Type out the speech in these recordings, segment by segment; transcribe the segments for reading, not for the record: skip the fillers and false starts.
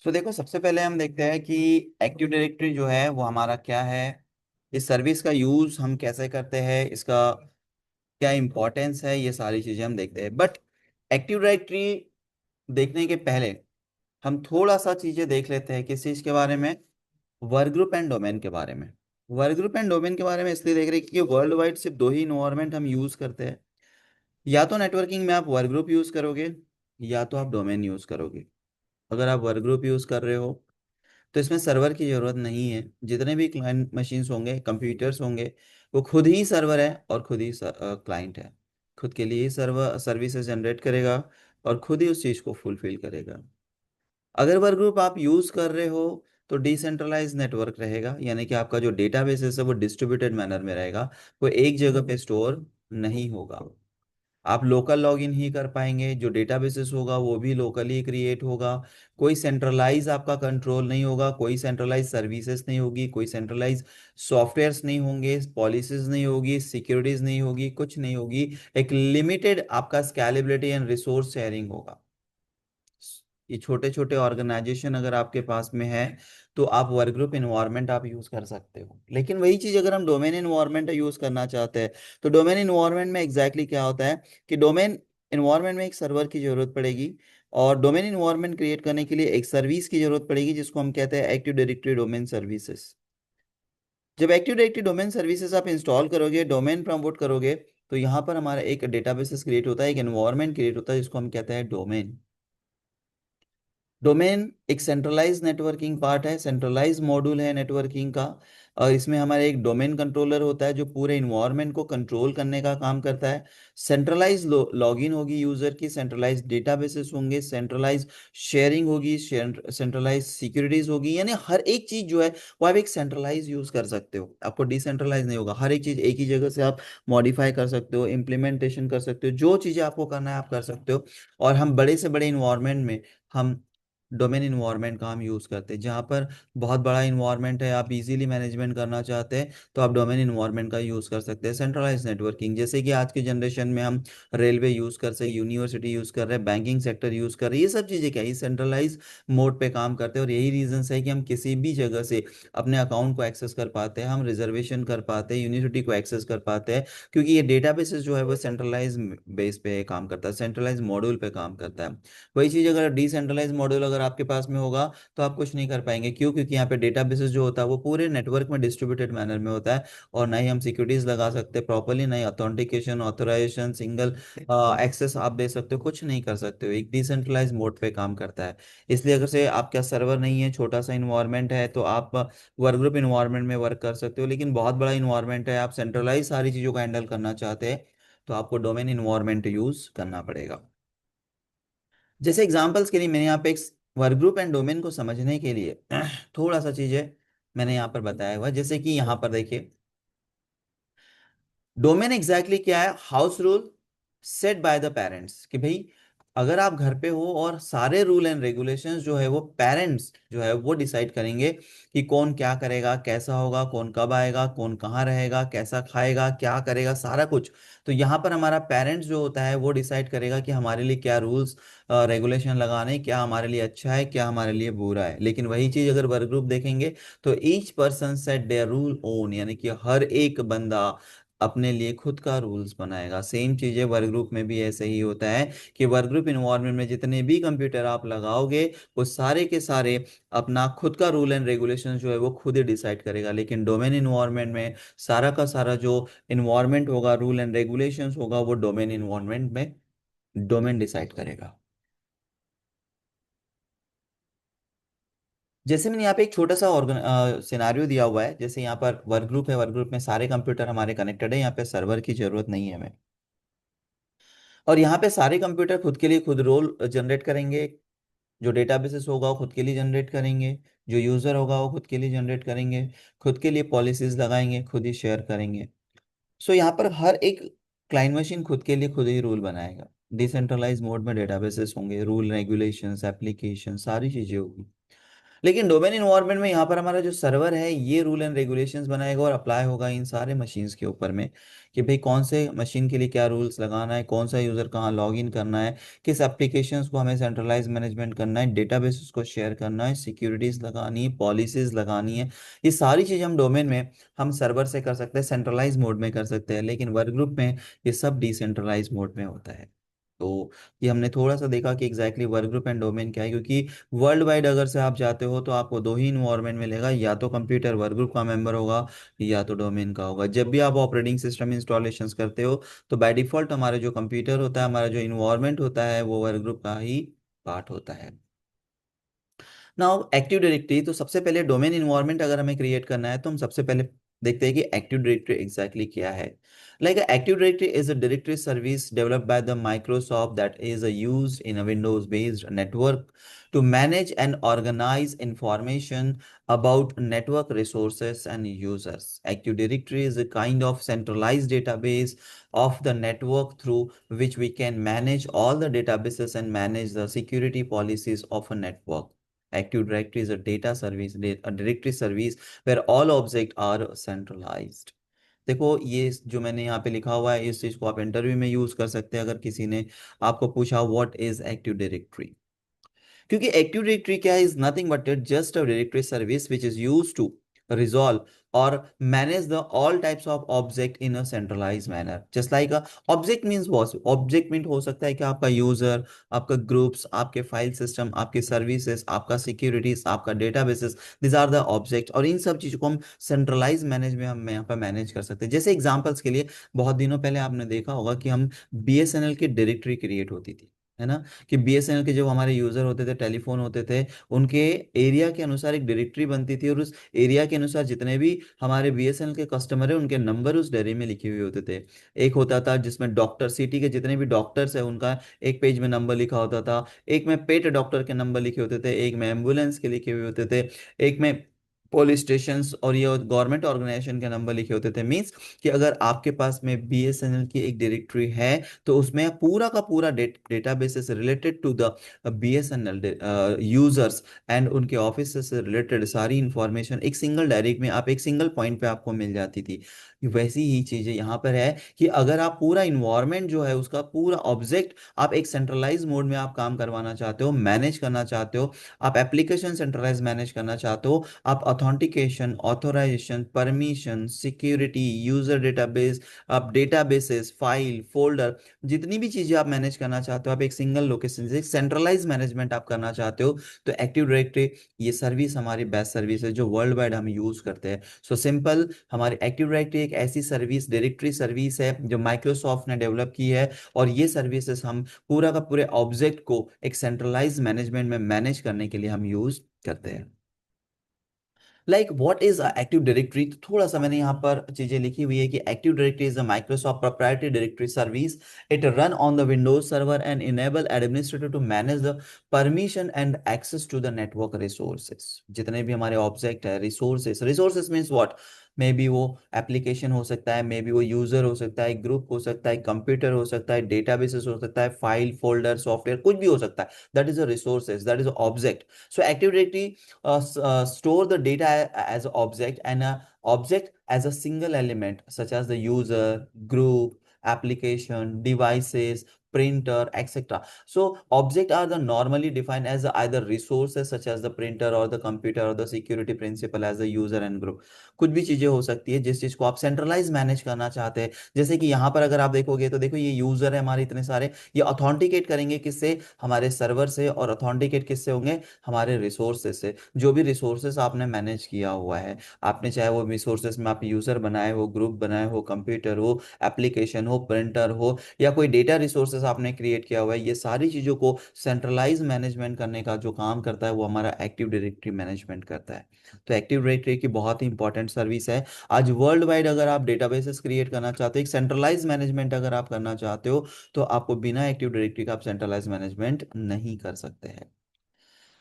देखो, सबसे पहले हम देखते हैं कि एक्टिव डायरेक्टरी जो है वो हमारा क्या है। इस सर्विस का यूज हम कैसे करते हैं, इसका क्या इंपॉर्टेंस है, ये सारी चीजें हम देखते हैं। बट एक्टिव डायरेक्टरी देखने के पहले हम थोड़ा सा चीजें देख लेते हैं। किस चीज के बारे में? वर्क ग्रुप एंड डोमेन के बारे में। वर्क ग्रुप एंड डोमेन के बारे में इसलिए देख रहे हैं क्योंकि वर्ल्ड वाइड सिर्फ दो ही इन्वायरमेंट हम यूज करते हैं। या तो नेटवर्किंग में आप वर्क ग्रुप यूज करोगे, या तो आप डोमेन यूज करोगे। अगर आप वर्क ग्रुप यूज कर रहे हो तो इसमें सर्वर की जरूरत नहीं है। जितने भी क्लाइंट मशीन्स होंगे, कंप्यूटर्स होंगे, वो खुद ही सर्वर है और खुद ही क्लाइंट है। खुद के लिए ही सर्वर सर्विसेज जनरेट करेगा और खुद ही उस चीज़ को फुलफिल करेगा। अगर वर्क ग्रुप आप यूज़ कर रहे हो तो डिसेंट्रलाइज नेटवर्क रहेगा, यानी कि आपका जो डेटाबेस है वो डिस्ट्रीब्यूटेड मैनर में रहेगा। वो एक जगह पे स्टोर नहीं होगा। आप लोकल लॉगिन ही कर पाएंगे। जो डेटाबेसेस होगा वो भी लोकली क्रिएट होगा। कोई सेंट्रलाइज आपका कंट्रोल नहीं होगा, कोई सेंट्रलाइज सर्विसेज नहीं होगी, कोई सेंट्रलाइज सॉफ्टवेयर्स नहीं होंगे, पॉलिसीज नहीं होगी, सिक्योरिटीज नहीं होगी, कुछ नहीं होगी। एक लिमिटेड आपका स्केलेबिलिटी एंड रिसोर्स शेयरिंग होगा। ये छोटे छोटे ऑर्गेनाइजेशन अगर आपके पास में है तो आप वर्क ग्रुप इन्वायरमेंट आप यूज कर सकते हो। लेकिन वही चीज अगर हम डोमेन इन्वायरमेंट यूज करना चाहते हैं तो डोमेन इन्वायरमेंट में एग्जैक्टली क्या होता है कि डोमेन इन्वायरमेंट में एक सर्वर की जरूरत पड़ेगी। और डोमेन इन्वायरमेंट क्रिएट करने के लिए एक सर्विस की जरूरत पड़ेगी जिसको हम कहते हैं एक्टिव डायरेक्टरी डोमेन सर्विसेज। जब एक्टिव डायरेक्टरी डोमेन सर्विसेज आप इंस्टॉल करोगे, डोमेन प्रमोट करोगे, तो यहाँ पर हमारा एक डेटाबेसेस क्रिएट होता है, एक एनवायरनमेंट क्रिएट होता है जिसको हम कहते हैं डोमेन। डोमेन एक सेंट्रलाइज नेटवर्किंग पार्ट है, सेंट्रलाइज मॉड्यूल है नेटवर्किंग का। और इसमें हमारे एक डोमेन कंट्रोलर होता है जो पूरे इन्वायरमेंट को कंट्रोल करने का काम करता है। सेंट्रलाइज लॉगिन होगी यूजर की, सेंट्रलाइज डेटाबेसेस होंगे, सेंट्रलाइज शेयरिंग होगी, सेंट्रलाइज सिक्योरिटीज होगी। यानी हर एक चीज जो है वो आप एक सेंट्रलाइज यूज कर सकते हो। आपको डिसेंट्रलाइज नहीं होगा। हर एक चीज एक ही जगह से आप मॉडिफाई कर सकते हो, इम्प्लीमेंटेशन कर सकते हो, जो चीजें आपको करना है आप कर सकते हो। और हम बड़े से बड़े इन्वायरमेंट में हम डोमेन इन्वायरमेंट का हम यूज़ करते हैं। जहाँ पर बहुत बड़ा इन्वायरमेंट है, आप इजीली मैनेजमेंट करना चाहते हैं, तो आप डोमेन इन्वायरमेंट का यूज़ कर सकते हैं। सेंट्रलाइज नेटवर्किंग, जैसे कि आज के जनरेशन में हम रेलवे यूज़ कर सकते हैं, यूनिवर्सिटी यूज़ कर रहे हैं, बैंकिंग सेक्टर यूज़ कर रहे हैं। ये सब चीज़ें क्या है, सेंट्रलाइज मोड पे काम करते हैं। और यही रीजन है कि हम किसी भी जगह से अपने अकाउंट को एक्सेस कर पाते हैं, हम रिजर्वेशन कर पाते हैं, यूनिवर्सिटी को एक्सेस कर पाते हैं, क्योंकि ये डेटाबेसेस जो है वो सेंट्रलाइज बेस पे काम करता है, सेंट्रलाइज मॉड्यूल पे काम करता है। वही चीज़ अगर डिसेंट्रलाइज मॉड्यूल अगर आपके पास में होगा तो आप कुछ नहीं कर पाएंगे। क्यों? क्योंकि यहाँ पे डेटाबेसेस जो होता है वो पूरे नेटवर्क में डिस्ट्रीब्यूटेड मैनर में होता है। और ना ही हम सिक्योरिटीज लगा सकते प्रॉपरली, ना ही ऑथेंटिकेशन, ऑथराइजेशन, सिंगल एक्सेस आप दे सकते हो, कुछ नहीं कर सकते हो। एक डिसेंट्रलाइज मोड पे काम करता है। इसलिए अगर से आपका सर्वर नहीं है, छोटा सा इन्वायरमेंट है, तो आप वर्क ग्रुप इन्वायरमेंट में वर्क कर सकते हो। लेकिन बहुत बड़ा इन्वायरमेंट है, आप सेंट्रलाइज सारी चीज़ों को हैंडल करना चाहते हैं, तो आपको डोमेन इन्वायरमेंट यूज करना पड़ेगा। जैसे एग्जांपल्स के लिए मैंने यहाँ पे एक वर्क ग्रुप एंड डोमेन को समझने के लिए थोड़ा सा चीजें मैंने यहाँ पर बताया हुआ है। जैसे कि यहाँ पर देखिए, डोमेन एग्जैक्टली क्या है? House rule set by the parents. कि भाई अगर आप घर पे हो और सारे रूल एंड रेगुलेशंस जो है वो पेरेंट्स जो है वो डिसाइड करेंगे कि कौन क्या करेगा, कैसा होगा, कौन कब आएगा, कौन कहाँ रहेगा, कैसा खाएगा, क्या करेगा, सारा कुछ। तो यहाँ पर हमारा पेरेंट्स जो होता है वो डिसाइड करेगा कि हमारे लिए क्या रूल्स रेगुलेशन लगाने, क्या हमारे लिए अच्छा है, क्या हमारे लिए बुरा है। लेकिन वही चीज अगर वर्क ग्रुप देखेंगे तो each person set their rule own, यानी कि हर एक बंदा अपने लिए खुद का रूल्स बनाएगा। सेम चीजें वर्क ग्रुप में भी ऐसे ही होता है कि वर्क ग्रुप इन्वायरमेंट में जितने भी कंप्यूटर आप लगाओगे वो सारे के सारे अपना खुद का रूल एंड रेगुलेशन जो है वो खुद ही डिसाइड करेगा। लेकिन डोमेन इन्वायरमेंट में सारा का सारा जो इन्वायरमेंट होगा, रूल एंड रेगुलेशंस होगा, वो डोमेन इन्वायरमेंट में डोमेन डिसाइड करेगा। जैसे मैंने यहाँ पे एक छोटा सा ऑर्गन सिनारियो दिया हुआ है। जैसे यहाँ पर वर्क ग्रुप है, वर्क ग्रुप में सारे कंप्यूटर हमारे कनेक्टेड है, यहाँ पे सर्वर की जरूरत नहीं है हमें। और यहाँ पे सारे कंप्यूटर खुद के लिए खुद रोल जनरेट करेंगे। जो डेटाबेसेस होगा वो खुद के लिए जनरेट करेंगे, जो यूज़र होगा वो खुद के लिए जनरेट करेंगे, खुद के लिए पॉलिसीज लगाएंगे, खुद ही शेयर करेंगे। सो यहाँ पर हर एक क्लाइंट मशीन खुद के लिए खुद ही रूल बनाएगा। डिसेंट्रलाइज मोड में डेटाबेसेस होंगे, रूल रेगुलेशंस, एप्लीकेशन, सारी चीज़ें होगी। लेकिन डोमेन इन्वायरमेंट में यहाँ पर हमारा जो सर्वर है ये रूल एंड रेगुलेशंस बनाएगा और अप्लाई होगा इन सारे मशीन्स के ऊपर में, कि भाई कौन से मशीन के लिए क्या रूल्स लगाना है, कौन सा यूज़र कहाँ लॉग इन करना है, किस एप्लीकेशंस को हमें सेंट्रलाइज मैनेजमेंट करना है, डेटाबेसेस को शेयर करना है, सिक्योरिटीज लगानी है, पॉलिसीज लगानी है। ये सारी चीज़ हम डोमेन में हम सर्वर से कर सकते हैं, सेंट्रलाइज मोड में कर सकते हैं, लेकिन वर्क ग्रुप में ये सब डिसेंट्रलाइज मोड में होता है। तो ये हमने थोड़ा सा देखा कि exactly work group and domain क्या है, क्योंकि वर्ल्ड वाइड अगर से आप जाते हो तो आपको दो ही इन्वायरमेंट मिलेगा, या तो कंप्यूटर वर्क ग्रुप का मेंबर होगा या तो डोमेन का होगा। जब भी आप ऑपरेटिंग सिस्टम इंस्टॉलेशंस करते हो तो बाय डिफॉल्ट हमारा जो कंप्यूटर होता है, हमारा जो इन्वायरमेंट होता है वो वर्क ग्रुप का ही पार्ट होता है। नाउ एक्टिव डायरेक्टरी, तो सबसे पहले डोमेन इन्वायरमेंट अगर हमें क्रिएट करना है तो हम सबसे पहले देखते हैं कि एक्टिव डायरेक्टरी एग्जैक्टली क्या है। Like active directory is a directory service developed by the Microsoft that is used in a Windows based network to manage and organize information about network resources and users. Active Directory is a kind of centralized database of the network through which we can manage all the databases and manage the security policies of a network. Active Directory is a data service, a directory service where all objects are centralized. देखो ये जो मैंने यहाँ पे लिखा हुआ है इस चीज को आप इंटरव्यू में यूज कर सकते हैं, अगर किसी ने आपको पूछा व्हाट इज एक्टिव डायरेक्टरी। क्योंकि एक्टिव डायरेक्टरी क्या है, is nothing but it just a directory service which is use to resolve और manage the all types of object in a centralize manner. Just like object means what, object mean हो सकता है कि आपका user, आपका groups, आपके file system, आपके services, आपका सिक्योरिटीज, आपका databases, this are the object. और इन सब चीजों को हम सेंट्रलाइज मैनेज में हम यहाँ पर मैनेज कर सकते हैं। जैसे एग्जांपल्स के लिए, बहुत दिनों पहले आपने देखा होगा कि हम बीएसएनएल की डायरेक्टरी क्रिएट होती थी, है ना, कि बीएसएनएल के जो हमारे यूजर होते थे, टेलीफोन होते थे, उनके एरिया के अनुसार एक डायरेक्टरी बनती थी और उस एरिया के अनुसार जितने भी हमारे बीएसएनएल के कस्टमर है उनके नंबर उस डायरी में लिखे हुए होते थे। एक होता था जिसमें डॉक्टर, सिटी के जितने भी डॉक्टर्स है उनका एक पेज में नंबर लिखा होता था, एक में पेट डॉक्टर के नंबर लिखे होते थे, एक में एम्बुलेंस के लिखे हुए होते थे, एक में पुलिस स्टेशन और ये गवर्नमेंट ऑर्गेनाइजेशन के नंबर लिखे होते थे। मीन्स कि अगर आपके पास में बीएसएनएल की एक डायरेक्टरी है तो उसमें पूरा का पूरा database is related to the BSNL users and उनके ऑफिस से रिलेटेड सारी इंफॉर्मेशन एक सिंगल डायरेक्ट में, आप एक सिंगल पॉइंट पे आपको मिल जाती थी। वैसी ही चीजें यहाँ पर है कि अगर आप पूरा इन्वायरमेंट जो है उसका पूरा ऑब्जेक्ट आप एक सेंट्रलाइज मोड में आप काम करवाना चाहते हो, मैनेज करना चाहते हो, आप एप्लीकेशन सेंट्रलाइज मैनेज करना चाहते हो, आप authentication, authorization, permission, security, user database, आप डेटाबेसेस, फाइल, फोल्डर, जितनी भी चीजें आप मैनेज करना चाहते हो, आप एक सिंगल लोकेशन से सेंट्रलाइज मैनेजमेंट आप करना चाहते हो, तो एक्टिव डायरेक्टरी ये सर्विस हमारी बेस्ट सर्विस है जो वर्ल्ड वाइड हम यूज करते हैं। सो सिंपल, हमारी एक्टिव डायरेक्टरी एक ऐसी सर्विस, डायरेक्टरी सर्विस है जो माइक्रोसॉफ्ट ने डेवलप की है, और ये सर्विसेज हम पूरा का पूरे ऑब्जेक्ट को एक सेंट्रलाइज मैनेजमेंट में मैनेज करने के लिए हम यूज करते हैं। Like what is active directory, तो थोड़ा सा मैंने यहाँ पर चीजें लिखी हुई है कि active directory is a Microsoft proprietary directory service. It run on the Windows server and enable administrator to manage the permission and access to the network resources. जितने भी हमारे ऑब्जेक्ट है, resources, resources means what, may be वो application हो सकता है, मे be वो user हो सकता है, ग्रुप हो सकता है, कंप्यूटर हो सकता है, डेटाबेसेस हो सकता है, फाइल, फोल्डर, सॉफ्टवेयर, कुछ भी हो सकता है, that is a resources, that is a object. So active directory store the data as an object and a object as a single element such as the user, group, application, devices, printer, etc. So object are the normally defined as either resources such as the printer or the computer or the security principal as the user and group. कुछ भी चीजें हो सकती है जिस चीज को आप सेंट्रलाइज मैनेज करना चाहते हैं। जैसे कि यहाँ पर अगर आप देखोगे तो देखो ये यूजर है हमारे इतने सारे, ये ऑथेंटिकेट करेंगे किससे, हमारे सर्वर से, और ऑथेंटिकेट किससे होंगे, हमारे रिसोर्सेज से। जो भी रिसोर्सेस आपने मैनेज किया हुआ है, आपने चाहे वो रिसोर्सेस में आप यूजर बनाए हो, ग्रुप बनाए हो, कंप्यूटर हो, एप्लीकेशन हो, प्रिंटर हो, या कोई डेटा रिसोर्सेस आपने क्रिएट किया हुआ है, ये सारी चीज़ों को सेंट्रलाइज मैनेजमेंट करने का जो काम करता है वो हमारा एक्टिव डायरेक्टरी मैनेजमेंट करता है। तो एक्टिव डायरेक्टरी की बहुत ही इंपॉर्टेंट सर्विस है। आज वर्ल्ड वाइड अगर आप डेटाबेसेस क्रिएट करना चाहते हो, एक सेंट्रलाइज मैनेजमेंट अगर आप करना चाहते हो, तो आपको बिना एक्टिव डायरेक्टरी का आप सेंट्रलाइज मैनेजमेंट नहीं कर सकते हैं।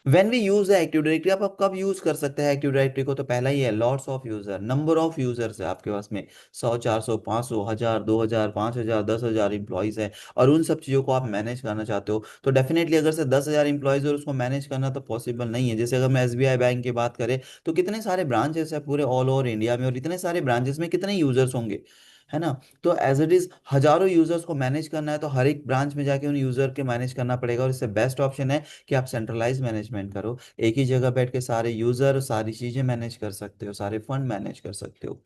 When we use active directory, आप कब यूज कर सकते हैं एक्टिव डायरेक्टरी को? तो पहला ही है lots of user, number of users है आपके पास में, 100, 400, 500, 1000, 2000, 5000 इंप्लॉइज है, और उन सब चीज़ों को आप मैनेज करना चाहते हो, तो डेफिनेटली अगर से 10,000 इंप्लॉइज और उसको मैनेज करना तो पॉसिबल नहीं है। जैसे अगर मैं एसबीआई बैंक की बात करें, तो कितने सारे ब्रांचेस है पूरे ऑल ओवर इंडिया में, और इतने सारे ब्रांचेस में कितने यूजर्स होंगे, है ना? तो एज इट इज हजारों यूजर्स को मैनेज करना है, तो हर एक ब्रांच में जाके उन यूजर के मैनेज करना पड़ेगा, और इससे बेस्ट ऑप्शन है कि आप सेंट्रलाइज मैनेजमेंट करो। एक ही जगह बैठ के सारे यूजर सारी चीजें मैनेज कर सकते हो, सारे फंड मैनेज कर सकते हो।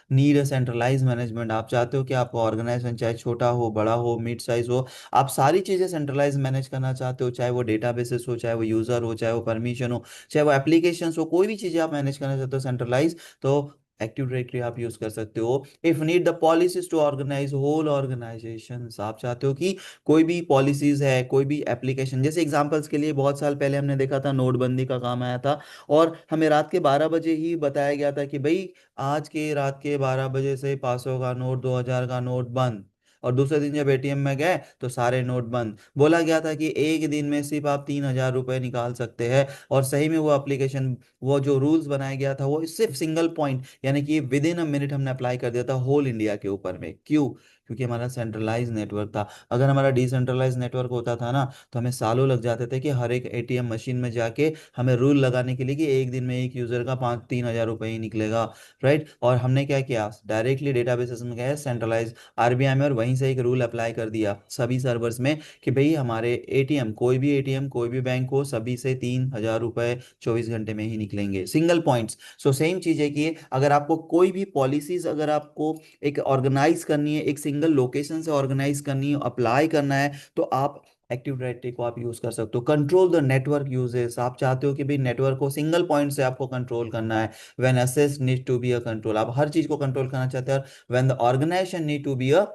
नीड है सेंट्रलाइज मैनेजमेंट, आप चाहते हो कि आपका ऑर्गेनाइजेशन चाहे छोटा हो, बड़ा हो, मिड साइज हो, आप सारी चीजें सेंट्रलाइज मैनेज करना चाहते हो, चाहे वो डेटाबेसेस हो, चाहे वो यूजर हो, चाहे वो परमिशन हो, चाहे वो एप्लीकेशन हो, कोई भी चीजें आप मैनेज करना चाहते हो सेंट्रलाइज, तो एक्टिव डायरेक्टरी आप यूज कर सकते हो। If need the policies to organize whole organization, आप चाहते हो कि कोई भी पॉलिसीज है, कोई भी एप्लीकेशन, जैसे एग्जांपल्स के लिए बहुत साल पहले हमने देखा था नोटबंदी का काम आया था, और हमें रात के 12 बजे ही बताया गया था कि भाई आज के रात के 12 बजे से 500 का नोट, 2000 का नोट बंद। और दूसरे दिन जब एटीएम में गए तो सारे नोट बंद। बोला गया था कि एक दिन में सिर्फ आप 3,000 रुपये निकाल सकते हैं, और सही में वो एप्लीकेशन, वो जो रूल्स बनाया गया था, वो सिर्फ सिंगल पॉइंट यानी कि विद इन अ मिनट हमने अप्लाई कर दिया था होल इंडिया के ऊपर में। क्यों? क्योंकि हमारा सेंट्रलाइज नेटवर्क था। अगर हमारा डिसेंट्रलाइज नेटवर्क होता था ना, तो हमें सालों लग जाते थे कि हर एक एटीएम मशीन में जाके हमें रूल लगाने के लिए कि एक दिन में एक यूजर का 5-3 हज़ार रुपये ही निकलेगा। राइट? और हमने क्या किया, डायरेक्टली डेटाबेसेस में गए सेंट्रलाइज आरबीआई में, और वहीं से एक रूल अप्लाई कर दिया सभी सर्वर्स में कि भाई हमारे एटीएम, कोई भी एटीएम, कोई भी बैंक हो, सभी से 3,000 रुपये 24 घंटे में ही निकलेंगे, सिंगल पॉइंट्स। सो सेम चीज है कि अगर आपको कोई भी पॉलिसीज, अगर आपको एक ऑर्गेनाइज करनी है, एक सिंगल लोकेशन से ऑर्गेनाइज करनी है, अप्लाई करना है, तो आप एक्टिव डायरेक्टरी को आप यूज कर सकते हो। कंट्रोल द नेटवर्क यूजेस, आप चाहते हो कि भाई नेटवर्क को सिंगल पॉइंट से आपको कंट्रोल करना है। When access need to be a control, आप हर चीज को कंट्रोल करना चाहते हैं। और when the organization need to be a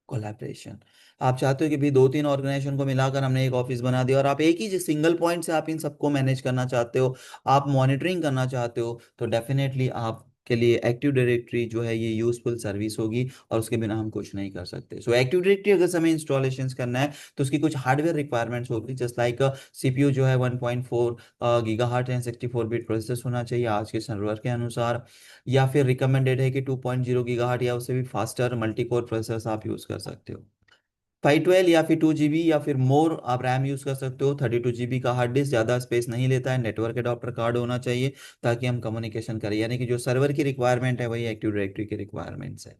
collaboration, आप चाहते हो कि भी दो तीन ऑर्गेनाइजेशन को मिलाकर हमने एक ऑफिस बना दिया, और आप एक ही सिंगल पॉइंट से आप इन सबको मैनेज करना चाहते हो, आप मॉनिटरिंग करना चाहते हो, तो डेफिनेटली आपके लिए एक्टिव डायरेक्टरी जो है ये यूजफुल सर्विस होगी, और उसके बिना हम कुछ नहीं कर सकते। सो एक्टिव डायरेक्टरी अगर हमें इंस्टॉलेशन करना है, तो उसकी कुछ हार्डवेयर रिक्वायरमेंट्स होगी, जस्ट लाइक सीपीयू जो है 1.4 गीगाहर्ट्ज एंड 64 बिट प्रोसेसर होना चाहिए आज के सर्वर के अनुसार, या फिर रिकमेंडेड है कि 2.0 गीगाहर्ट्ज या उससे भी फास्टर मल्टी कोर प्रोसेसर आप यूज कर सकते हो। 512 या फिर 2 GB या फिर मोर आप रैम यूज कर सकते हो। 32 GB का हार्ड डिस्क ज़्यादा स्पेस नहीं लेता है। नेटवर्क एडाप्टर कार्ड होना चाहिए ताकि हम कम्युनिकेशन करें, यानी कि जो सर्वर की रिक्वायरमेंट है वही एक्टिव डायरेक्टरी की रिक्वायरमेंट्स है।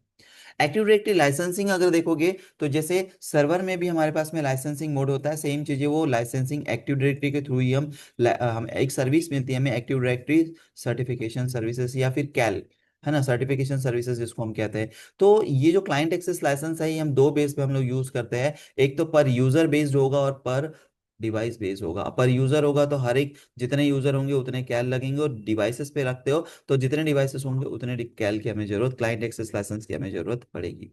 एक्टिव डायरेक्टरी लाइसेंसिंग अगर देखोगे, तो जैसे सर्वर में भी हमारे पास में लाइसेंसिंग मोड होता है, सेम चीज़ें वो लाइसेंसिंग एक्टिव डायरेक्टरी के थ्रू ही हम एक सर्विस मिलती है हमें, एक्टिव डायरेक्टरी सर्टिफिकेशन सर्विसेज या फिर कैल, है ना, सर्टिफिकेशन सर्विसेज जिसको हम कहते हैं। तो ये जो क्लाइंट एक्सेस लाइसेंस है, ये हम दो बेस पे हम लोग यूज करते हैं। एक तो पर यूजर बेस्ड होगा और पर डिवाइस बेस्ड होगा। पर यूजर होगा तो हर एक, जितने यूजर होंगे उतने कैल लगेंगे, और डिवाइसेस पे रखते हो तो जितने डिवाइसेस होंगे उतने कैल की हमें जरूरत, क्लाइंट एक्सेस लाइसेंस की हमें जरूरत पड़ेगी।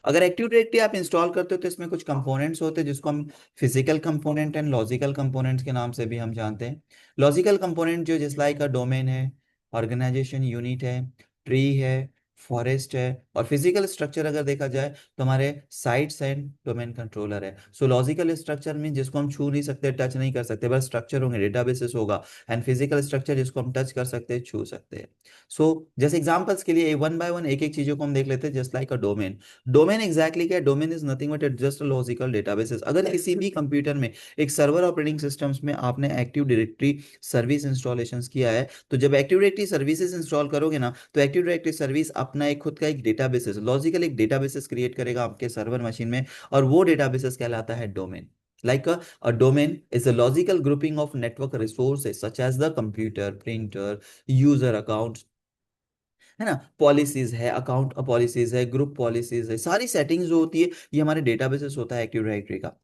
अगर एक्टिव डायरेक्टरी आप इंस्टॉल करते हो तो इसमें कुछ कंपोनेंट्स होते हैं जिसको हम physical component and logical components के नाम से भी हम जानते हैं। लॉजिकल कंपोनेंट जो जिस लाइक का डोमेन है, ऑर्गेनाइजेशन यूनिट है, ट्री है, फॉरेस्ट है, और फिजिकल स्ट्रक्चर अगर देखा जाए तो हमारे साइट्स एंड डोमेन कंट्रोलर है। सो लॉजिकल स्ट्रक्चर में जिसको हम छू नहीं सकते, टच नहीं कर सकते, बस स्ट्रक्चर होंगे, डेटाबेसेस होगा। एंड फिजिकल स्ट्रक्चर जिसको हम टच कर सकते हैं, छू सकते हैं। सो जैसे एग्जांपल्स के लिए वन बाय वन एक एक चीजों को हम देख लेते हैं, just like a domain. Domain exactly क्या है? Domain is nothing but it just logical databases. अगर किसी भी कंप्यूटर में, एक सर्वर ऑपरेटिंग सिस्टम्स में आपने एक्टिव डायरेक्टरी सर्विस इंस्टॉलेशन किया है, तो जब एक्टिव डायरेक्टरी सर्विसेज इंस्टॉल करोगे ना, तो एक्टिव डायरेक्टरी सर्विस अपना एक खुद का एक डेटाबेसेस, लॉजिकल एक डेटाबेसेस क्रिएट करेगा आपके सर्वर मशीन में, और वो डेटाबेसेस कहलाता है domain. Like a domain is a logical grouping of network resources such as the computer, printer, user accounts, है ना, पॉलिसीज है, अकाउंट पॉलिसीज है, ग्रुप पॉलिसीज है, सारी सेटिंग्स जो होती है, ये हमारे डेटाबेसेस होता है एक्टिव डायरेक्टरी का।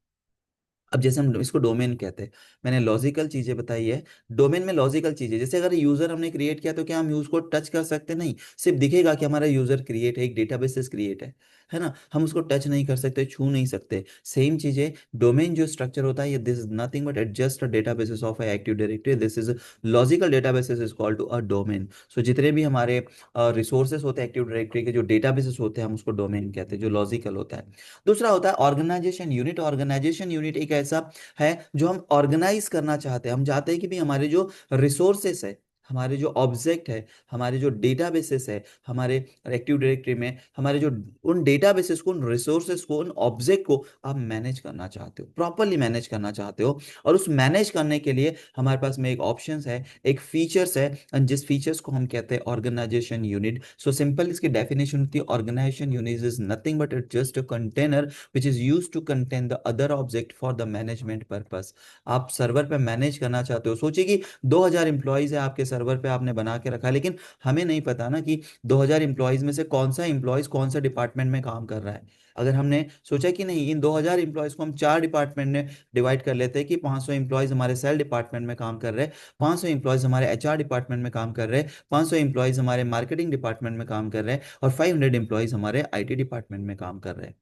अब जैसे हम इसको डोमेन कहते हैं, मैंने लॉजिकल चीजें बताई है। डोमेन में लॉजिकल चीजें, जैसे अगर यूजर हमने क्रिएट किया तो क्या हम यूज को टच कर सकते? नहीं, सिर्फ दिखेगा कि हमारा यूजर क्रिएट है, एक डेटाबेसेस क्रिएट है। है ना, हम उसको टच नहीं कर सकते, छू नहीं सकते। सेम चीजें डोमेन जो स्ट्रक्चर होता है, ये this is nothing but it just a databases of active directory, this is logical databases is called to a domain. So जितने भी हमारे रिसोर्सेस होते हैं एक्टिव डायरेक्टरी के, जो डेटाबेसेस होते हैं, हम उसको डोमेन कहते हैं, जो लॉजिकल होता है। दूसरा होता है ऑर्गेनाइजेशन यूनिट। ऑर्गेनाइजेशन यूनिट एक ऐसा है जो हम ऑर्गेनाइज करना चाहते हैं। हम चाहते हैं कि भाई हमारे जो रिसोर्सेस है, हमारे जो ऑब्जेक्ट है, हमारे जो डेटाबेसेस है, हमारे एक्टिव डायरेक्टरी में हमारे जो उन डेटाबेसेस को, उन रिसोर्सेस को, उन ऑब्जेक्ट को आप मैनेज करना चाहते हो, प्रॉपरली मैनेज करना चाहते हो। और उस मैनेज करने के लिए हमारे पास में एक ऑप्शंस है, एक फीचर्स है, and जिस फीचर्स को हम कहते हैं ऑर्गेनाइजेशन यूनिट। सो सिंपल इसकी डेफिनेशन होती है, organization unit is nothing but it just a container which is use to contain the other object for the management purpose. आप सर्वर पे मैनेज करना चाहते हो। सोचिए कि 2000 इंप्लॉयज है आपके सर्वर पे, आपने बना के रखा है, लेकिन हमें नहीं पता ना कि 2000 इंप्लॉयज में से कौन सा इंप्लॉयज कौन सा डिपार्टमेंट में काम कर रहा है। अगर हमने सोचा कि नहीं, इन 2000 इंप्लॉयज को हम 4 डिपार्टमेंट में डिवाइड कर लेते हैं कि 500 इंप्लॉयज हमारे सेल डिपार्टमेंट में काम कर रहे हैं, 500 इंप्लॉयज हमारे एचआर डिपार्टमेंट में काम कर रहे हैं, 500 इंप्लॉयज हमारे मार्केटिंग डिपार्टमेंट में काम कर रहे हैं, और 500 इंप्लॉयज हमारे आईटी डिपार्टमेंट में काम कर रहे हैं।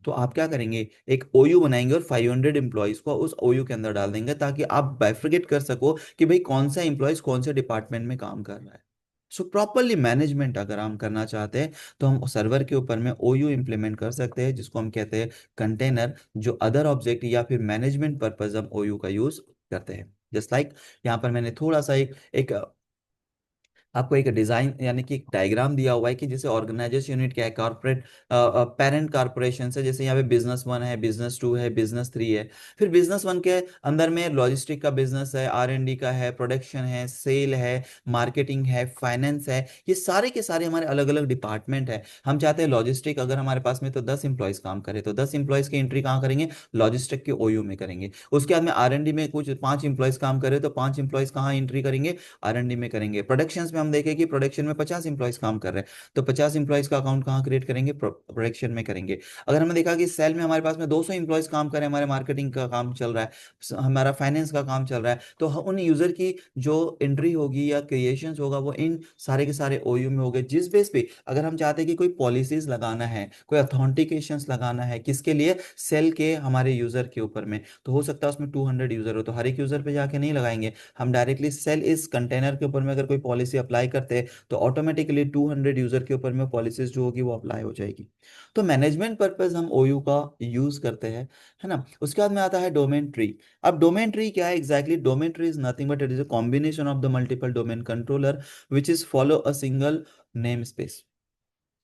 तो आप क्या करेंगे, एक ओयू बनाएंगे और 500 इंप्लॉयज को उस ओयू के अंदर डाल देंगे, ताकि आप बाइफरकेट कर सको कि भाई कौन सा इंप्लॉयज कौन से डिपार्टमेंट में काम कर रहा है। सो प्रॉपरली मैनेजमेंट अगर हम करना चाहते हैं, तो हम सर्वर के ऊपर में ओयू इंप्लीमेंट कर सकते हैं, जिसको हम कहते हैं कंटेनर, जो अदर ऑब्जेक्ट या फिर मैनेजमेंट पर्पज हम ओयू का यूज करते हैं। जस्ट लाइक यहाँ पर मैंने थोड़ा सा एक आपको एक डिजाइन यानी कि एक डायग्राम दिया हुआ है कि जैसे ऑर्गेनाइजेशन यूनिट क्या है, कॉर्पोरेट पेरेंट कॉर्पोरेशन है, जैसे यहाँ पे बिजनेस 1 है, बिजनेस 2 है, बिजनेस 3 है। फिर बिजनेस 1 के अंदर में लॉजिस्टिक का बिजनेस है, आर एंड डी का है, प्रोडक्शन है, सेल है, मार्केटिंग है, फाइनेंस है। ये सारे के सारे हमारे अलग अलग डिपार्टमेंट है। हम चाहते हैं लॉजिस्टिक अगर हमारे पास में तो 10 इंप्लॉयज काम करे, तो 10 इंप्लॉयज की एंट्री कहाँ करेंगे, लॉजिस्टिक के ओयू में करेंगे। उसके बाद में आर एंड डी में कुछ 5 इंप्लॉयज काम करे, तो 5 इंप्लॉयज कहाँ एंट्री करेंगे, आर एंड डी में करेंगे। प्रोडक्शन में हम देखें कि प्रोडक्शन में 50 इंप्लॉयज काम कर रहे हैं, तो 50 इंप्लॉयज का अकाउंट कहाँ क्रिएट करेंगे, प्रोडक्शन में करेंगे। अगर हमने देखा कि सेल में हमारे पास में 200 इंप्लॉयज काम कर रहे हैं, हमारे मार्केटिंग का काम चल रहा है, हमारा फाइनेंस का काम चल रहा है, तो उन यूजर की जो एंट्री होगी या क्रिएशन होगा वो इन सारे के सारे ओयू में होंगे। जिस बेस पे अगर हम चाहते हैं कि कोई पॉलिसीज लगाना है, कोई अथेंटिकेशन लगाना है, किसके लिए, सेल के हमारे यूजर के ऊपर में, तो हो सकता है उसमें 200 यूजर हो, तो हर एक यूजर पे जाके नहीं लगाएंगे, हम डायरेक्टली सेल इस कंटेनर के ऊपर में अगर कोई पॉलिसी अप्लाई करते हैं, तो ऑटोमेटिकली 200 यूजर के ऊपर में पॉलिसीज जो होगी वो अप्लाई हो जाएगी। तो मैनेजमेंट पर्पज हम ओयू का यूज करते हैं, है ना। उसके बाद में आता है डोमेन ट्री। अब डोमेन ट्री क्या है exactly, domain tree is nothing but it is a combination of the multiple domain controller which is follow a single name space.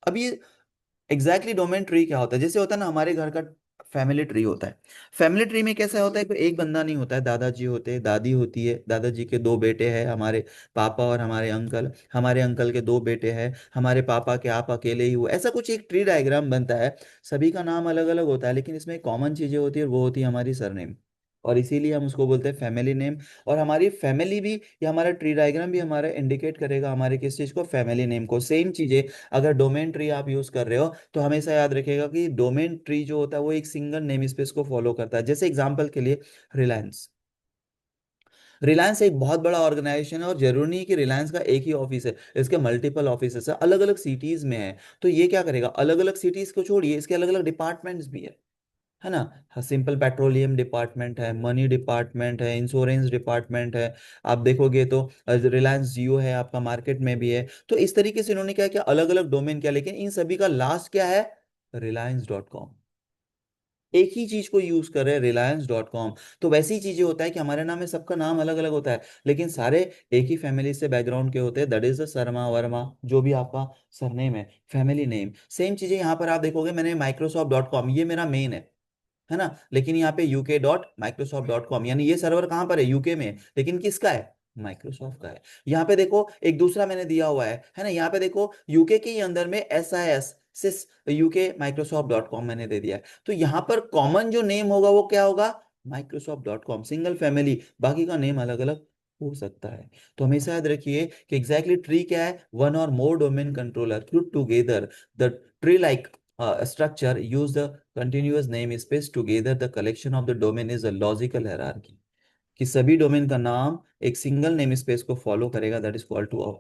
अब ये एग्जैक्टली डोमेन ट्री क्या होता है, जैसे होता है ना हमारे घर का फैमिली ट्री होता है। फैमिली ट्री में कैसा होता है, कोई एक बंदा नहीं होता है, दादाजी होते हैं, दादी होती है, दादाजी के 2 बेटे हैं, हमारे पापा और हमारे अंकल, हमारे अंकल के 2 बेटे हैं, हमारे पापा के आप अकेले ही हुए, ऐसा कुछ एक ट्री डायग्राम बनता है। सभी का नाम अलग अलग होता है, लेकिन इसमें कॉमन चीजें होती है, वो होती है हमारी सरनेम, और इसीलिए हम उसको बोलते हैं फैमिली नेम। और हमारी फैमिली भी, या हमारा ट्री डायग्राम भी हमारा इंडिकेट करेगा हमारे किस चीज को, फैमिली नेम को। सेम चीजें अगर डोमेन ट्री आप यूज कर रहे हो, तो हमेशा याद रखिएगा कि डोमेन ट्री जो होता है वो एक सिंगल नेम स्पेस को फॉलो करता है। जैसे एग्जांपल के लिए रिलायंस, रिलायंस एक बहुत बड़ा ऑर्गेनाइजेशन है, और जरूरी नहीं कि रिलायंस का एक ही ऑफिस है, इसके मल्टीपल ऑफिस है, अलग अलग सिटीज में है। तो ये क्या करेगा, अलग अलग सिटीज को छोड़िए, इसके अलग अलग डिपार्टमेंट्स भी है ना। सिंपल पेट्रोलियम डिपार्टमेंट है, मनी डिपार्टमेंट है, इंश्योरेंस डिपार्टमेंट है। आप देखोगे तो रिलायंस जियो है आपका, मार्केट में भी है। तो इस तरीके से इन्होंने क्या किया, अलग अलग डोमेन किया, लेकिन इन सभी का लास्ट क्या है, reliance.com। एक ही चीज को यूज कर रहे हैं, reliance.com। तो वैसी ही चीजें होता है कि हमारे नाम में सबका नाम अलग अलग होता है, लेकिन सारे एक ही फैमिली से बैकग्राउंड के होते हैं, that is the Sharma Verma, जो भी आपका सरनेम है, फैमिली नेम। सेम चीजें यहाँ पर आप देखोगे, मैंने microsoft.com, ये मेरा मेन है ना, लेकिन यहाँ पे uk.microsoft.com, यानी ये सर्वर कहाँ पर है, यूके में है, लेकिन किसका है, माइक्रोसॉफ्ट का है। यहाँ पे देखो एक दूसरा मैंने दिया हुआ है ना, यहाँ पे देखो यूके के ही अंदर में SIS सिस uk.microsoft.com मैंने दे दिया है। तो यहाँ पर कॉमन जो नेम होगा वो क्या होगा, microsoft.com, सिंगल फैमिली, बाकी का नेम अलग अलग हो सकता है। तो हमेशा याद रखिए कि एग्जैक्टली ट्री क्या है, वन और more domain controller put together the tree like structure use the continuous namespace together, the collection of the domain is a logical hierarchy। कि सभी डोमेन का नाम एक सिंगल नेम स्पेस को फॉलो करेगा, that is called to a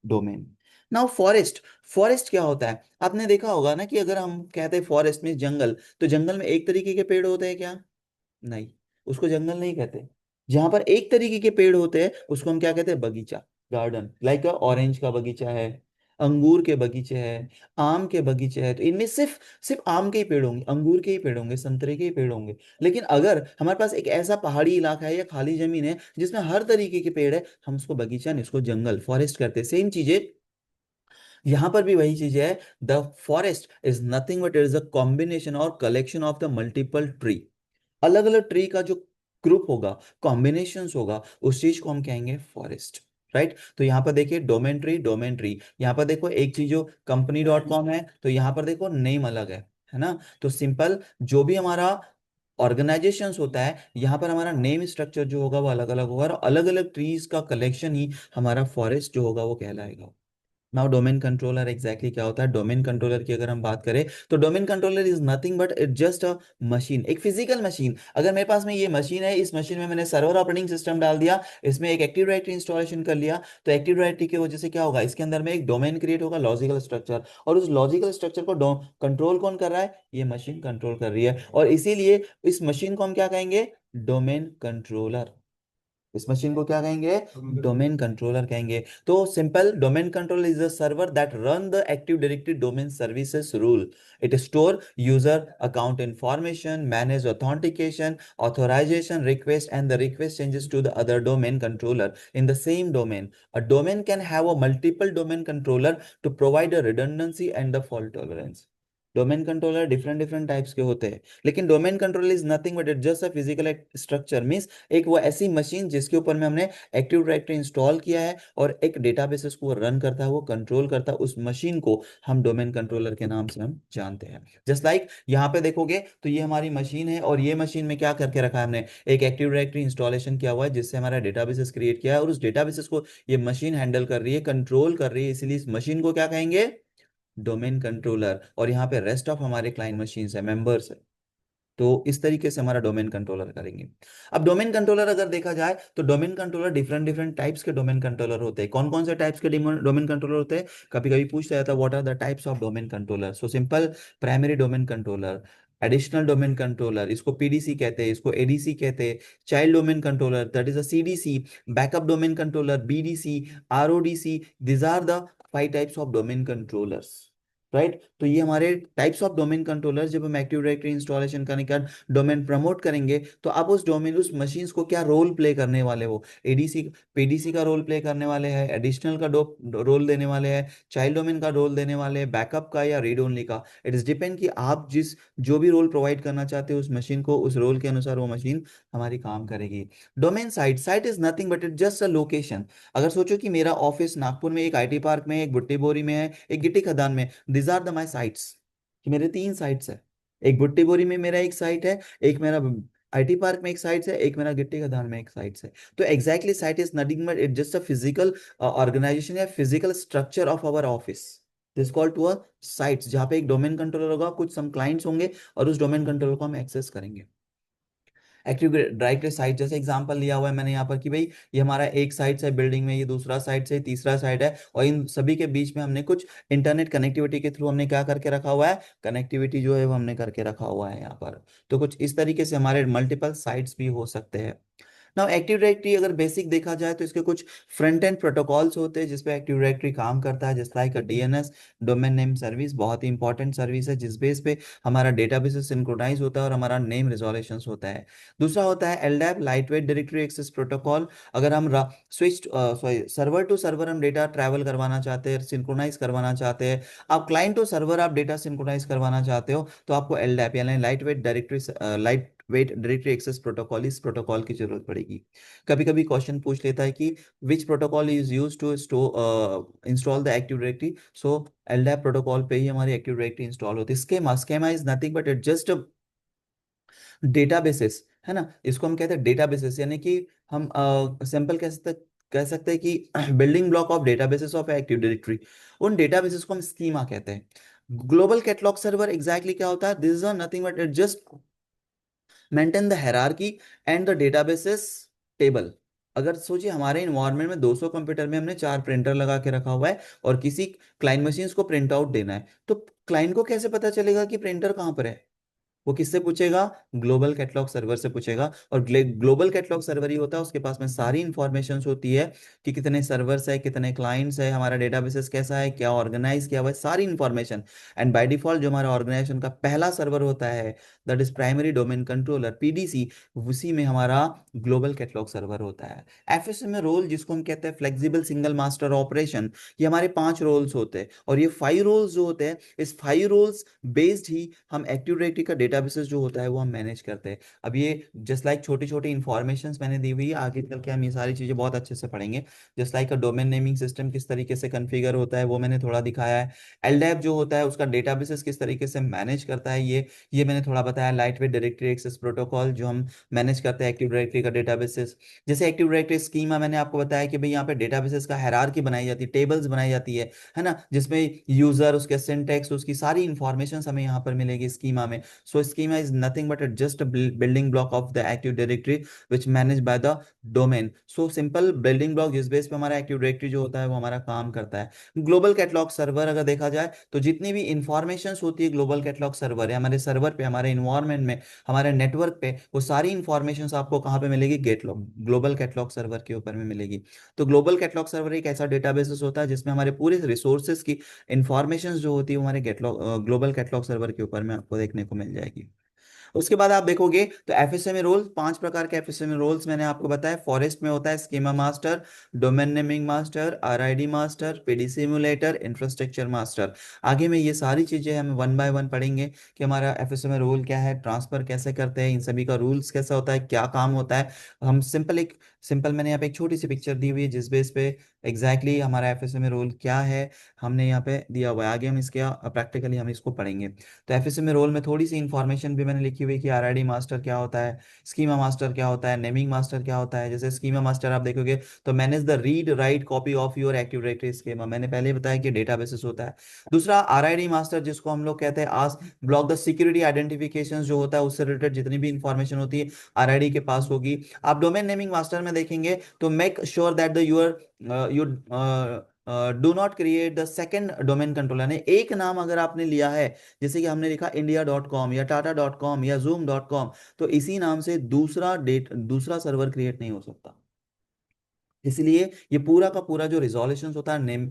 domain. Now forest, forest क्या होता है? आपने देखा होगा ना कि अगर हम कहते हैं फॉरेस्ट में जंगल, तो जंगल में एक तरीके के पेड़ होते हैं क्या? नहीं, उसको जंगल नहीं कहते। जहां पर एक तरीके के पेड़ होते हैं उसको हम क्या कहते हैं? बगीचा, गार्डन। लाइक ऑरेंज का बगीचा है, अंगूर के बगीचे हैं, आम के बगीचे हैं, तो इनमें सिर्फ सिर्फ आम के ही पेड़ होंगे, अंगूर के ही पेड़ होंगे, संतरे के ही पेड़ होंगे। लेकिन अगर हमारे पास एक ऐसा पहाड़ी इलाका है या खाली जमीन है जिसमें हर तरीके के पेड़ है, हम उसको बगीचा नहीं, उसको जंगल, फॉरेस्ट करते हैं। सेम चीजें यहां पर भी वही चीज है। The forest is nothing but it is a combination और collection of the multiple tree. अलग अलग ट्री का जो ग्रुप होगा, कॉम्बिनेशंस होगा, उस चीज को हम कहेंगे फॉरेस्ट। राइट? तो यहाँ पर देखिए डोमेन ट्री, डोमेन ट्री। यहाँ पर देखो एक चीज जो company.com है, तो यहाँ पर देखो नेम अलग है ना? तो सिंपल जो भी हमारा ऑर्गेनाइजेशंस होता है, यहाँ पर हमारा नेम स्ट्रक्चर जो होगा वो अलग अलग होगा, और अलग अलग ट्रीज का कलेक्शन ही हमारा फॉरेस्ट जो होगा वो कहलाएगा। नाउ डोमेन कंट्रोलर एग्जैक्टली क्या होता है? डोमेन कंट्रोलर की अगर हम बात करें, तो domain controller is nothing but it just a machine, एक फिजिकल मशीन। अगर मेरे पास में ये मशीन है, इस मशीन में मैंने सर्वर ऑपरेटिंग सिस्टम डाल दिया, इसमें एक एक्टिव डायरेक्टरी इंस्टॉलेशन कर लिया, तो एक्टिव डायरेक्टरी की वजह से क्या होगा? इसके अंदर में एक डोमेन क्रिएट होगा, लॉजिकल स्ट्रक्चर, और उस लॉजिकल स्ट्रक्चर को कंट्रोल कौन कर रहा है? ये मशीन कंट्रोल कर रही है, और इसीलिए इस मशीन को हम क्या कहेंगे? Domain controller. इस मशीन को क्या कहेंगे? डोमेन कंट्रोलर कहेंगे। तो simple, domain controller is a server that run the active directory domain services rule. It store user account information, manage authentication, authorization request, and the request changes to the other domain controller in the same domain. A domain can have a multiple domain controller to provide a redundancy and the fault tolerance. Domain controller different different types के होते हैं, लेकिन domain controller is nothing but it just a physical structure. Means एक वो ऐसी machine जिसके ऊपर में हमने एक्टिव डायरेक्टरी इंस्टॉल किया है, और एक डेटाबेसेस को रन करता है, वो कंट्रोल करता है, उस मशीन को हम डोमेन कंट्रोलर के नाम से हम जानते हैं। जस्ट लाइक यहाँ पे देखोगे तो ये हमारी मशीन है, और ये मशीन में क्या करके रखा है हमने? एक एक्टिव डायरेक्टरी इंस्टॉलेशन किया हुआ है जिससे हमारा डेटाबेसेस क्रिएट किया है, और उस डेटाबेसेस को ये मशीन हैंडल कर रही है, कंट्रोल कर रही है, इसलिए इस मशीन को क्या कहेंगे? Domain controller. और यहाँ पे रेस्ट ऑफ हमारे क्लाइंट मशीन्स है, मेंबर्स है। तो इस तरीके से हमारा डोमेन कंट्रोलर करेंगे। अब डोमेन कंट्रोलर अगर देखा जाए, तो domain controller different different types के डोमेन कंट्रोलर होते हैं। कौन कौन से टाइप्स के डोमेन कंट्रोलर होते हैं? कभी कभी पूछा जाता है what are the types of domain controller. So simple, primary domain controller, additional domain controller, इसको पीडीसी कहते हैं, इसको एडीसी कहते हैं, child domain controller that is a CDC, backup domain controller BDC, RODC. This are the 5 types of domain controllers. Right? तो ये हमारे types of domain controller. जब हम एक्टिव डायरेक्टरी इंस्टॉलेशन करने के बाद डोमेन प्रमोट करेंगे, तो आप उस डोमेन, उस मशीन्स को क्या रोल प्ले करने वाले हो? एडीसी, पीडीसी का रोल प्ले करने वाले हैं, एडिशनल का रोल देने वाले हैं, चाइल्ड डोमेन का रोल देने वाले हैं, बैकअप का या रीड ओनली का। इट इज डिपेंड कि आप जिस जो भी रोल प्रोवाइड करना चाहते हो उस मशीन को, उस रोल के अनुसार वो मशीन हमारी काम करेगी। Domain site, site is nothing but it just a location. अगर सोचो कि मेरा ऑफिस नागपुर में, एक आईटी पार्क में, एक बुट्टी बोरी में है, एक गिट्टी खदान में, this are the my sites, कि मेरे 3 साइट्स है। एक बुट्टी बोरी में मेरा एक साइट है, एक मेरा आईटी पार्क में एक साइट है, एक मेरा गिट्टी खदान में एक साइट है। तो exactly site is nothing but it just a physical organization या physical structure of our office. This called to a sites, जहाँ पे एक डोमेन कंट्रोलर होगा, कुछ सम क्लाइंट्स होंगे, और उस डोमेन कंट्रोलर को हम एक्सेस करेंगे। एक्टिव डायरेक्टरी साइट जैसे एग्जांपल लिया हुआ है मैंने यहाँ पर कि भाई ये हमारा एक साइट है बिल्डिंग में, ये दूसरा साइट है, तीसरा साइट है, और इन सभी के बीच में हमने कुछ इंटरनेट कनेक्टिविटी के थ्रू हमने क्या करके रखा हुआ है? कनेक्टिविटी जो है वो हमने करके रखा हुआ है यहाँ पर। तो कुछ इस तरीके से हमारे मल्टीपल साइट्स भी हो सकते हैं। नाउ एक्टिव डायरेक्टरी अगर बेसिक देखा जाए, तो इसके कुछ फ्रंट एंड प्रोटोकॉल्स होते हैं जिसपे एक्टिव डायरेक्टरी काम करता है, जैसे like DNS, domain name service, बहुत ही इंपॉर्टेंट सर्विस है जिस बेस पे हमारा डेटाबेस सिंक्रोनाइज होता है और हमारा नेम रिजोल्यूशन होता है। दूसरा होता है LDAP, light weight directory access protocol. अगर हम switch sorry server to server हम डेटा ट्रैवल करवाना चाहते हैं, सिंक्रोनाइज करवाना चाहते हैं, आप क्लाइंट टू सर्वर आप डेटा सिंक्रोनाइज करवाना चाहते हो, तो आपको एलडैप यानी light weight directory, light weight directory access protocol, इस प्रोटोकॉल की जरूरत पड़ेगी। कभी कभी क्वेश्चन पूछ लेता है कि which protocol is use to install the active directory. So LDAP protocol पे ही हमारी एक्टिव डायरेक्टरी इंस्टॉल होती है। Schema, schema is nothing but it just databases, है ना? इसको हम कहते हैं डेटाबेसेस, यानी कि हम सिंपल कह सकते हैं कि building block of databases of active directory. उन डेटाबेसेस को हम स्कीमा कहते हैं। ग्लोबल कैटलॉग सर्वर एग्जैक्टली क्या होता है? This is nothing but it just maintain the hierarchy and the databases table. अगर सोचिए हमारे इन्वायरमेंट में 200 कंप्यूटर में हमने 4 प्रिंटर लगा के रखा हुआ है, और किसी क्लाइंट मशीन्स को प्रिंट आउट देना है, तो क्लाइंट को कैसे पता चलेगा कि प्रिंटर कहाँ पर है? वो किससे पूछेगा? ग्लोबल कैटलॉग सर्वर से पूछेगा। और ग्लोबल कैटलॉग सर्वर ही होता है, उसके पास में सारी इंफॉर्मेशन होती है कि कितने सर्वर्स है, कितने क्लाइंट्स है, हमारा डेटाबेसेस कैसा है, क्या ऑर्गेनाइज किया हुआ है, सारी इंफॉर्मेशन। एंड बाय डिफॉल्ट जो हमारा ऑर्गेनाइजेशन का पहला सर्वर होता है, that is primary domain controller, PDC, उसी में हमारा ग्लोबल कैटलॉग सर्वर होता है। एफएसएम में रोल जिसको हम कहते हैं फ्लेक्सिबल सिंगल मास्टर ऑपरेशन, ये हमारे 5 रोल्स होते हैं, और ये 5 रोल्स जो होते हैं, इस 5 रोल्स बेस्ड ही हम एक्टिव डायरेक्टरी का डेटाबेसेस जो होता है वो हम मैनेज करते हैं। अब ये जस्ट लाइक छोटी छोटी इंफॉर्मेशंस मैंने दी हुई है, आगे चल के हम ये सारी चीज़ें बहुत अच्छे से पढ़ेंगे। Just like a domain naming system किस तरीके से कन्फिगर होता है वो मैंने थोड़ा दिखाया है। एलडैप जो होता है उसका डेटाबेसेस किस तरीके से मैनेज करता है, ये मैंने थोड़ा बताया। Light weight directory access protocol जो हम मैनेज करते हैं एक्टिव डायरेक्टरी का डेटाबेसेस। जैसे एक्टिव डायरेक्टरी स्कीमा मैंने आपको बताया कि भाई यहाँ पे डेटाबेसेस का हायरार्की बनाई जाती है, टेबल्स बनाई जाती है ना, जिसमें यूजर, उसके सिंटेक्स, उसकी सारी इंफॉर्मेशन हमें यहाँ पर मिलेगी स्कीमा में। So schema is nothing but just building block of the active directory which manage by the domain. So simple building block जिस बेस पे हमारा एक्टिव डायरेक्टरी जो होता है वो हमारा काम करता है। ग्लोबल कैटलॉग सर्वर अगर देखा जाए तो जितनी भी इंफॉर्मेशन होती है ग्लोबल कैटलॉग सर्वर है, हमारे सर्वर पे, हमारे इन्वायरमेंट में, हमारे नेटवर्क पे, वो सारी इंफॉर्मेशन आपको कहाँ पे मिलेगी? गेटलॉग, ग्लोबल कैटलॉग सर्वर के ऊपर में मिलेगी। तो ग्लोबल कैटलॉग सर्वर एक ऐसा डेटाबेस होता है जिसमें हमारे पूरे रिसोर्सेज की इंफॉर्मेशन जो होती है वो हमारे गेटलॉग ग्लोबल कैटलॉग सर्वर के ऊपर में आपको देखने को मिल जाएगी। उसके बाद आप देखोगे तो एफएसएमए रोल, 5 प्रकार के एफएसएमए रोल्स मैंने आपको बताया। फॉरेस्ट में होता है schema master, domain naming master, RID master, PD simulator, infrastructure master. आगे में ये सारी चीजें हम वन बाय वन पढ़ेंगे कि हमारा एफएसएमए रोल क्या है, ट्रांसफर कैसे करते हैं, इन सभी का रूल्स कैसा होता है, क्या काम होता है। हम सिंपल मैंने यहाँ पे एक छोटी सी पिक्चर दी हुई है जिस बेस पे हमारा एफएसएमए रोल क्या है हमने यहाँ पे दिया हुआ है। आगे हम इसके प्रैक्टिकली हम इसको पढ़ेंगे। तो एफएसएमए रोल में थोड़ी सी इंफॉर्मेशन भी मैंने लिखी हुई कि आरआईडी मास्टर क्या होता है, स्कीमा मास्टर क्या होता है, नेमिंग मास्टर क्या होता है। जैसे स्कीमा मास्टर आप देखोगे तो manage the read write copy of your active directory schema, मैंने पहले ही बताया कि डेटाबेसेस होता है। दूसरा आरआईडी मास्टर जिसको हम लोग कहते हैं आज ब्लॉक द सिक्योरिटी आइडेंटिफिकेशन जो होता है, उससे रिलेटेड जितनी भी इंफॉर्मेशन होती है आरआईडी के पास होगी। आप डोमेन नेमिंग मास्टर में देखेंगे तो make sure that the your you do not create the second domain controller ने एक नाम अगर आपने लिया है, जैसे कि हमने लिखा india.com या tata.com या zoom.com, तो इसी नाम से दूसरा सर्वर क्रिएट नहीं हो सकता। इसलिए ये पूरा का पूरा जो रिजोल्यूशन होता है नेम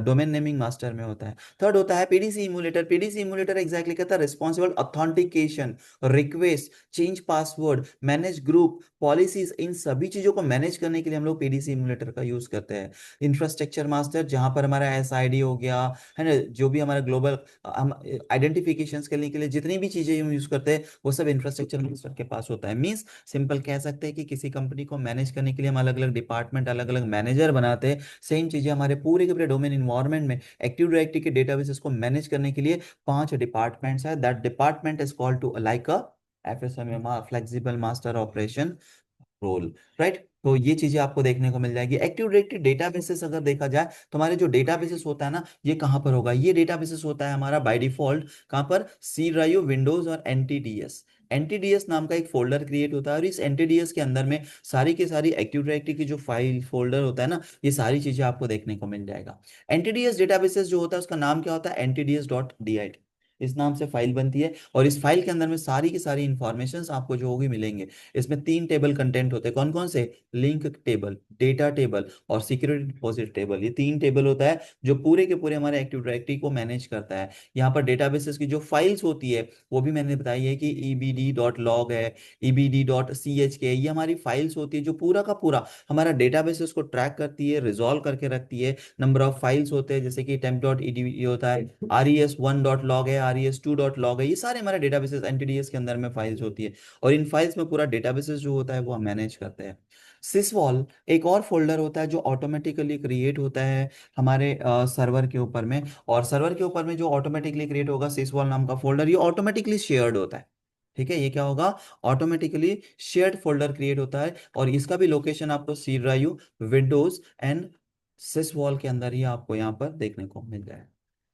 डोमेन नेमिंग मास्टर में होता है। थर्ड होता है PDC emulator. PDC emulator exactly कहता है responsible authentication, request, change password, manage group policies, इन सभी चीजों को मैनेज करने के लिए हम लोग पीडीसी इमुलेटर का यूज करते हैं। इंफ्रास्ट्रक्चर मास्टर जहां पर हमारा एसआईडी हो गया, है ना, जो भी हमारा ग्लोबल हम आइडेंटिफिकेशन करने के लिए जितनी भी चीजें हम यूज करते हैं वो सब इंफ्रास्ट्रक्चर मास्टर के पास होता है। मीन्स सिंपल कह सकते हैं कि किसी कंपनी को मैनेज करने के लिए हम अलग अलग डिपार्टमेंट, अलग अलग मैनेजर बनाते हैं। सेम चीजें हमारे पूरे के पूरे डोमेन इन्वायरमेंट में एक्टिव डायरेक्टरी के डेटाबेसेस को मैनेज करने के लिए 5 डिपार्टमेंट्स है। That department is called to like a FSMA, flexible master operation role, right. तो ये चीजें आपको देखने को मिल जाएगी। एक्टिव डायरेक्टरी डेटाबेसेस अगर देखा जाए तो हमारे जो डेटाबेसेस होता है ना, ये कहाँ पर होगा? ये डेटाबेसेस होता है हमारा बाय डिफॉल्ट कहाँ पर? सी ड्राइव, विंडोज और एनटीडीएस। एनटीडीएस नाम का एक फोल्डर क्रिएट होता है, और इस एनटीडीएस के अंदर में सारी की सारी एक्टिव डायरेक्टरी की जो फाइल फोल्डर होता है ना, ये सारी चीजें आपको देखने को मिल जाएगा। एनटीडीएस डेटाबेसेस जो होता है उसका नाम क्या होता है? एनटीडीएस.dit, इस नाम से फाइल बनती है, और इस फाइल के अंदर में सारी की सारी इंफॉर्मेशन आपको जो होगी मिलेंगे। इसमें 3 टेबल कंटेंट होते हैं, कौन कौन से? लिंक टेबल, डेटा टेबल और सिक्योरिटी डिपॉजिट टेबल। ये 3 टेबल होता है जो पूरे के पूरे हमारे एक्टिव डायरेक्टरी को मैनेज करता है। यहाँ पर डेटाबेसेस की जो फाइल्स होती है वो भी मैंने बताई है कि ebd.log है, ebd.chk, ये हमारी फाइल्स होती है जो पूरा का पूरा हमारा डेटाबेसेस को ट्रैक करती है, रिजॉल्व करके रखती है। नंबर ऑफ फाइल्स होते हैं जैसे कि temp.edu होता है, res1.log है, res2.log है, ये सारे हमारे डेटाबेसेस एनटीडीएस के अंदर में फाइल्स होती है, और इन फाइल्स में पूरा डेटाबेसेस जो होता है वो हम मैनेज करते हैं। सिसवॉल एक और फोल्डर होता है जो ऑटोमेटिकली क्रिएट होता है हमारे सर्वर के ऊपर में, और सर्वर के ऊपर में जो ऑटोमेटिकली क्रिएट होगा सिसवॉल नाम का फोल्डर, ये ऑटोमेटिकली शेयर्ड होता है। ठीक है, ये क्या होगा? ऑटोमेटिकली शेयर्ड फोल्डर क्रिएट होता है, और इसका भी लोकेशन आपको सी ड्राइव, विंडोज एंड सिसवॉल के अंदर ही आपको यहाँ पर देखने को मिल जाए।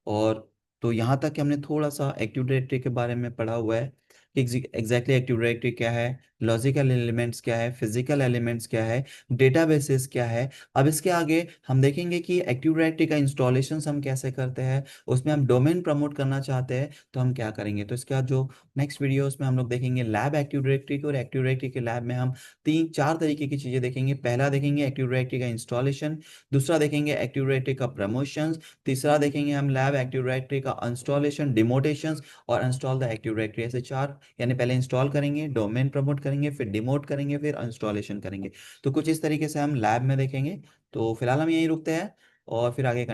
और तो यहाँ तक कि हमने थोड़ा सा एक्टिव डायरेक्टरी के बारे में पढ़ा हुआ है। कि एग्जैक्टली एक्टिव डायरेक्टरी क्या है, लॉजिकल एलिमेंट्स क्या है, फिजिकल एलिमेंट्स क्या है, डेटाबेसेस क्या है। अब इसके आगे हम देखेंगे कि एक्टिव डायरेक्टरी का इंस्टॉलेशन हम कैसे करते हैं, उसमें हम डोमेन प्रमोट करना चाहते हैं तो हम क्या करेंगे। तो इसका जो नेक्स्ट वीडियो उसमें हम लोग देखेंगे लैब एक्टिव डायरेक्टरी को, और एक्टिव डायरेक्टरी के लैब में हम तीन चार तरीके की चीजें देखेंगे। पहला देखेंगे एक्टिव डायरेक्टरी का इंस्टॉलेशन, दूसरा देखेंगे एक्टिव डायरेक्टरी का प्रमोशन, तीसरा देखेंगे हम लैब एक्टिव डायरेक्टरी का इंस्टॉलेशन डिमोटेशन और इंस्टॉल द एक्टिव डायरेक्टरी। ऐसे चार, यानी पहले इंस्टॉल करेंगे, डोमेन प्रमोट करेंगे, फिर डिमोट करेंगे, फिर इंस्टॉलेशन करेंगे। तो कुछ इस तरीके से हम लैब में देखेंगे। तो फिलहाल हम यहीं रुकते हैं और फिर आगे